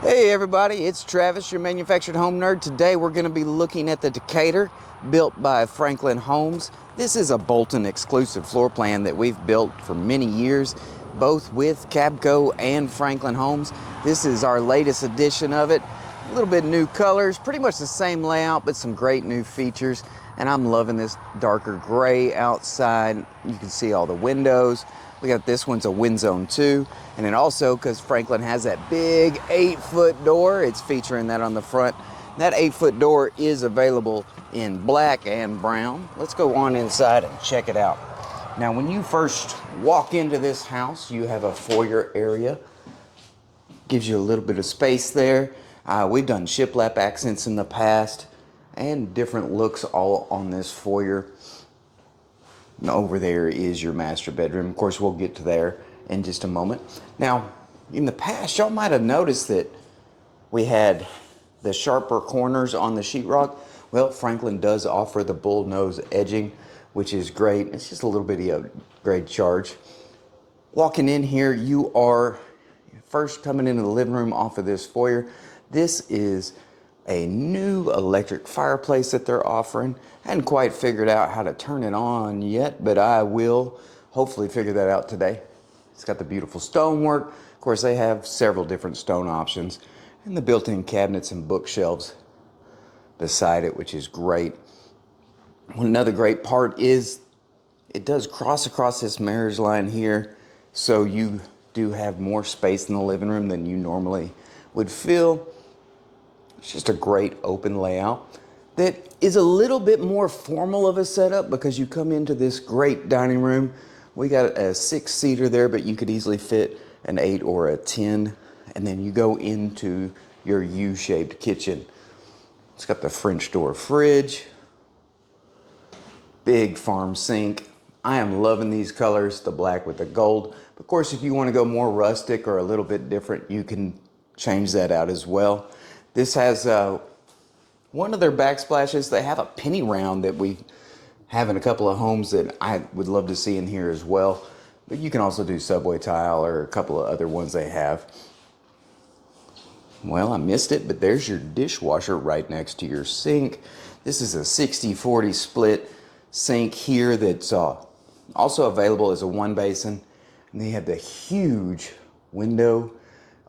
Hey everybody, it's Travis, your manufactured home nerd. Today we're going to be looking at the Decatur built by Franklin Homes. This is a Bolton exclusive floor plan that we've built for many years, both with Kabco and Franklin Homes. This is our latest edition of it. A little bit new colors, pretty much the same layout, but some great new features. And I'm loving this darker gray outside. You can see all the windows. We got this one's a wind zone 2. And then also, because Franklin has that big 8-foot door, it's featuring that on the front. That 8-foot door is available in black and brown. Let's go on inside and check it out. Now, when you first walk into this house, you have a foyer area. Gives you a little bit of space there. We've done shiplap accents in the past and different looks all on this foyer. And over there is your master bedroom. Of course, we'll get to there in just a moment. Now, in the past, y'all might have noticed that we had the sharper corners on the sheetrock. Well, Franklin does offer the bull nose edging, which is great. It's just a little bit of a grade charge. Walking in here, you are first coming into the living room off of this foyer. This is a new electric fireplace that they're offering. I hadn't quite figured out how to turn it on yet, but I will hopefully figure that out today. It's got the beautiful stonework. Of course, they have several different stone options and the built-in cabinets and bookshelves beside it, which is great. Another great part is it does cross across this marriage line here, so you do have more space in the living room than you normally would feel. It's just a great open layout that is a little bit more formal of a setup because you come into this great dining room. We got a 6-seater there, but you could easily fit an 8 or a 10. And then you go into your U-shaped kitchen. It's got the French door fridge, big farm sink. I am loving these colors, the black with the gold. Of course, if you want to go more rustic or a little bit different, you can change that out as well. This has one of their backsplashes. They have a penny round that we have in a couple of homes that I would love to see in here as well. But you can also do subway tile or a couple of other ones they have. Well, I missed it, but there's your dishwasher right next to your sink. This is a 60-40 split sink here that's also available as a 1 basin. And they have the huge window.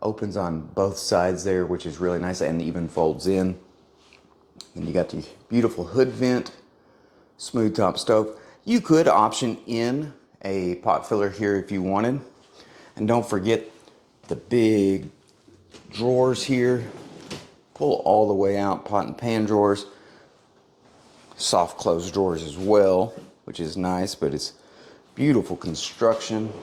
Opens on both sides there, which is really nice and even folds in. And you got the beautiful hood vent, smooth top stove. You could option in a pot filler here if you wanted. And don't forget the big drawers here. Pull all the way out, pot and pan drawers. Soft close drawers as well, which is nice, but it's beautiful construction.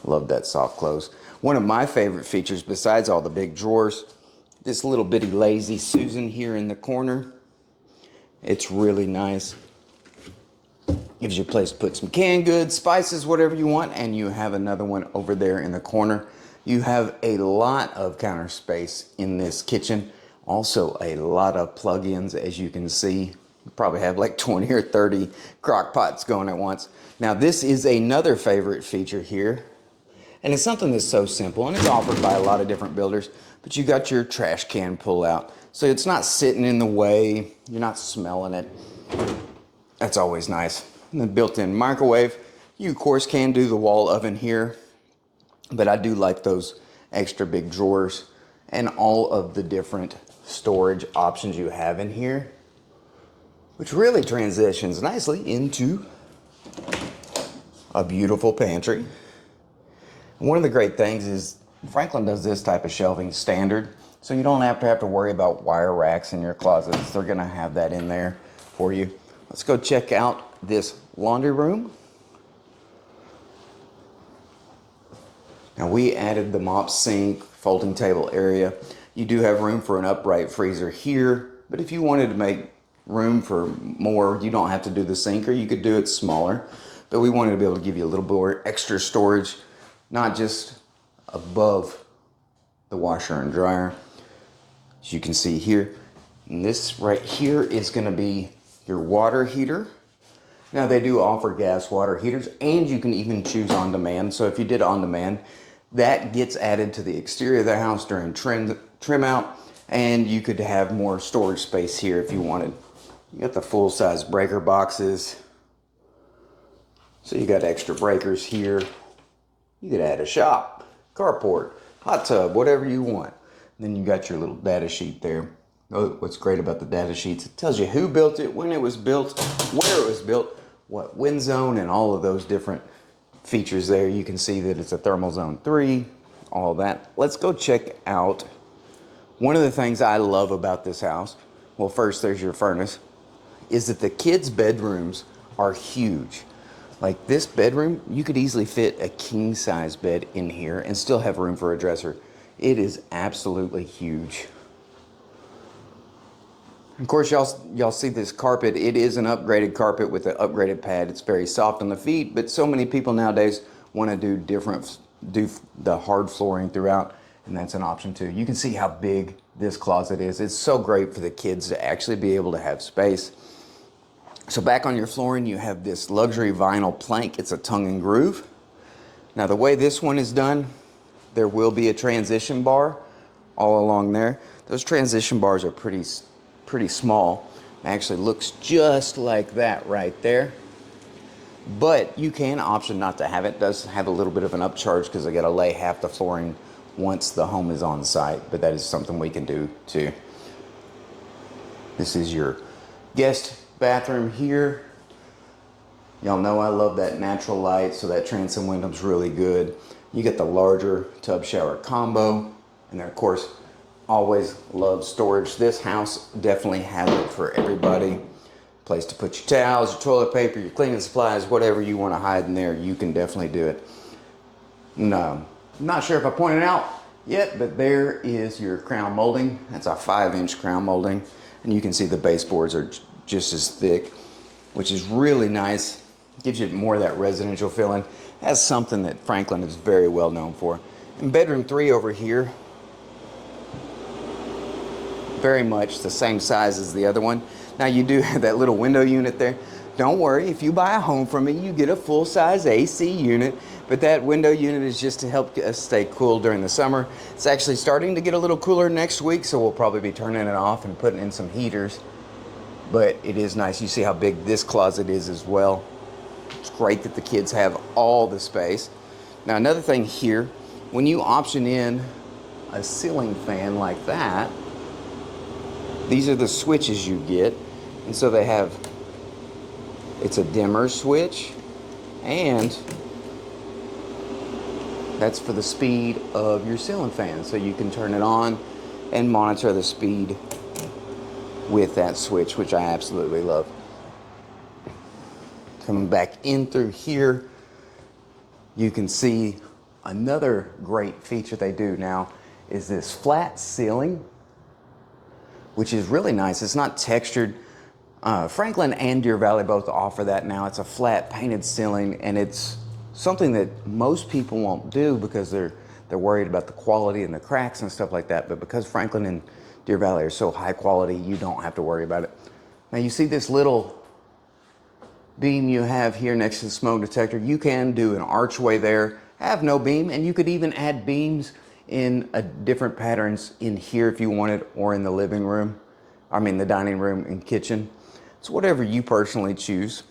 Love that soft close. One of my favorite features, besides all the big drawers, this little bitty Lazy Susan here in the corner. It's really nice. Gives you a place to put some canned goods, spices, whatever you want, and you have another one over there in the corner. You have a lot of counter space in this kitchen. Also a lot of plug-ins, as you can see. You probably have like 20 or 30 crock pots going at once. Now this is another favorite feature here. And it's something that's so simple, and it's offered by a lot of different builders, but you got your trash can pull out. So it's not sitting in the way, you're not smelling it. That's always nice. And the built-in microwave. You of course can do the wall oven here, but I do like those extra big drawers and all of the different storage options you have in here, which really transitions nicely into a beautiful pantry. One of the great things is Franklin does this type of shelving standard, so you don't have to worry about wire racks in your closets. They're gonna have that in there for you. Let's go check out this laundry room. Now we added the mop sink, folding table area. You do have room for an upright freezer here, but if you wanted to make room for more, you don't have to do the sink, or you could do it smaller. But we wanted to be able to give you a little more extra storage, not just above the washer and dryer. As you can see here, and this right here is going to be your water heater. Now they do offer gas water heaters, and you can even choose on demand. So if you did on demand, That gets added to the exterior of the house during trim out, and you could have more storage space here if you wanted. You got the full-size breaker boxes. So you got extra breakers here. You could add a shop, carport, hot tub, whatever you want. And then you got your little data sheet there. Oh, what's great about the data sheets, it tells you who built it, when it was built, where it was built, what wind zone, and all of those different features there. You can see that it's a thermal zone 3, all that. Let's go check out one of the things I love about this house. Well, first, there's your furnace, is that the kids' bedrooms are huge. Like this bedroom, you could easily fit a king-size bed in here and still have room for a dresser. It is absolutely huge. Of course, y'all see this carpet. It is an upgraded carpet with an upgraded pad. It's very soft on the feet, but so many people nowadays want to do the hard flooring throughout, and that's an option too. You can see how big this closet is. It's so great for the kids to actually be able to have space. So back on your flooring, you have this luxury vinyl plank. It's a tongue and groove. Now the way this one is done, there will be a transition bar all along there. Those transition bars are pretty small. It actually looks just like that right there. But you can option not to have it. It does have a little bit of an upcharge because I got to lay half the flooring once the home is on site, but that is something we can do too. This is your guest bathroom here. Y'all know I love that natural light, so that transom window's really good. You get the larger tub shower combo, and then of course, always love storage. This house definitely has it for everybody. Place to put your towels, your toilet paper, your cleaning supplies, whatever you want to hide in there, you can definitely do it. No, I'm not sure if I pointed out yet, but there is your crown molding. That's a 5-inch crown molding, and you can see the baseboards are just as thick, which is really nice. Gives you more of that residential feeling. That's something that Franklin is very well known for. And bedroom 3 over here, very much the same size as the other one. Now you do have that little window unit there. Don't worry, if you buy a home from me, you get a full-size AC unit, but that window unit is just to help us stay cool during the summer. It's actually starting to get a little cooler next week, so we'll probably be turning it off and putting in some heaters. But it is nice. You see how big this closet is as well. It's great that the kids have all the space. Now another thing here, when you option in a ceiling fan like that, these are the switches you get. And so they have, it's a dimmer switch, and that's for the speed of your ceiling fan. So you can turn it on and monitor the speed with that switch, which I absolutely love. Coming back in through here, you can see another great feature they do now is this flat ceiling, which is really nice. It's not textured. Franklin and Deer Valley both offer that now. It's a flat painted ceiling, and it's something that most people won't do because they're worried about the quality and the cracks and stuff like that. But because Franklin and Deer Valley are so high quality, you don't have to worry about it. Now you see this little beam you have here next to the smoke detector. You can do an archway there, have no beam, and you could even add beams in different patterns in here if you wanted, or in the living room. I mean the dining room and kitchen. It's whatever you personally choose.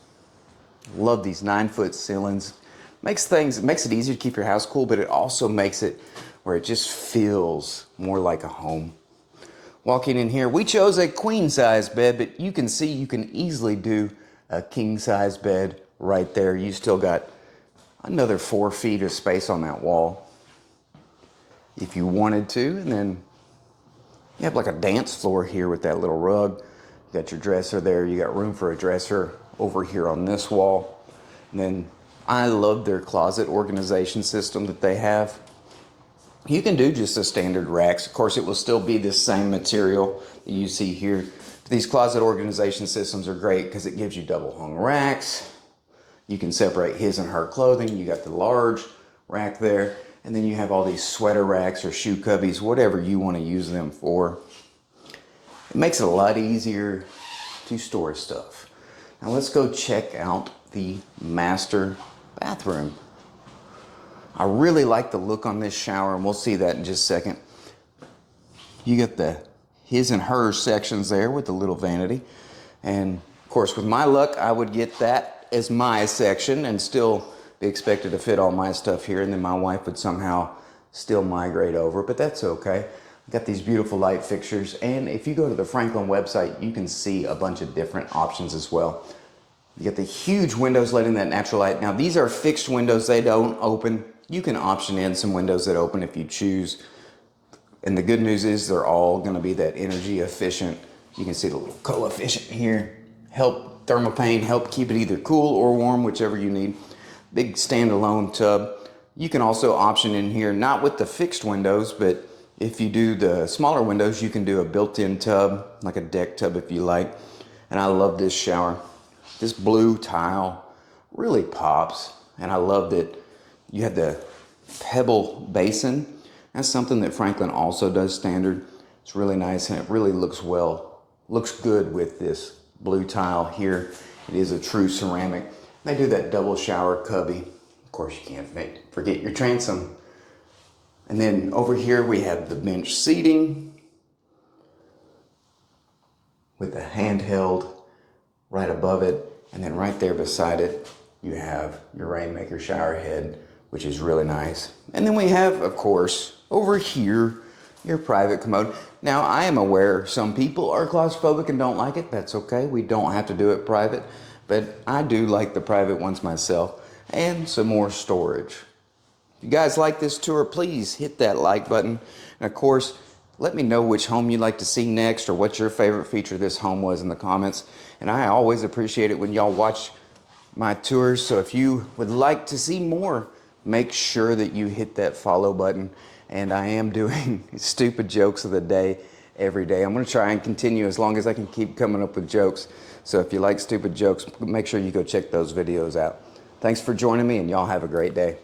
Love these 9-foot ceilings. Makes it easier to keep your house cool, but it also makes it where it just feels more like a home. Walking in here, we chose a queen size bed, but you can see you can easily do a king size bed right there. You still got another 4 feet of space on that wall if you wanted to. And then you have like a dance floor here with that little rug. You got your dresser there. You got room for a dresser over here on this wall. And then I love their closet organization system that they have. You can do just the standard racks. Of course, it will still be the same material that you see here. These closet organization systems are great because it gives you double hung racks. You can separate his and her clothing. You got the large rack there. And then you have all these sweater racks or shoe cubbies, whatever you want to use them for. It makes it a lot easier to store stuff. Now let's go check out the master bathroom. I really like the look on this shower, and we'll see that in just a second. You get the his and hers sections there with the little vanity. And of course, with my luck, I would get that as my section and still be expected to fit all my stuff here, and then my wife would somehow still migrate over, but that's okay. Got these beautiful light fixtures, and if you go to the Franklin website, you can see a bunch of different options as well. You get the huge windows letting that natural light. Now these are fixed windows, they don't open. You can option in some windows that open if you choose. And the good news is they're all gonna be that energy efficient. You can see the little coefficient here. Help thermopane, help keep it either cool or warm, whichever you need. Big standalone tub. You can also option in here, not with the fixed windows, but if you do the smaller windows, you can do a built-in tub, like a deck tub if you like. And I love this shower. This blue tile really pops, and I love that you have the pebble basin. That's something that Franklin also does standard. It's really nice, and it really looks good with this blue tile here. It is a true ceramic. They do that double shower cubby. Of course, you can't forget your transom. And then over here we have the bench seating with the handheld right above it. And then right there beside it, you have your Rainmaker shower head, which is really nice. And then we have, of course, over here, your private commode. Now, I am aware some people are claustrophobic and don't like it. That's okay. We don't have to do it private. But I do like the private ones myself, and some more storage. If you guys like this tour, please hit that like button. And of course, let me know which home you'd like to see next, or what your favorite feature of this home was in the comments. And I always appreciate it when y'all watch my tours. So if you would like to see more, make sure that you hit that follow button. And I am doing stupid jokes of the day every day. I'm going to try and continue as long as I can keep coming up with jokes. So if you like stupid jokes, make sure you go check those videos out. Thanks for joining me, and y'all have a great day.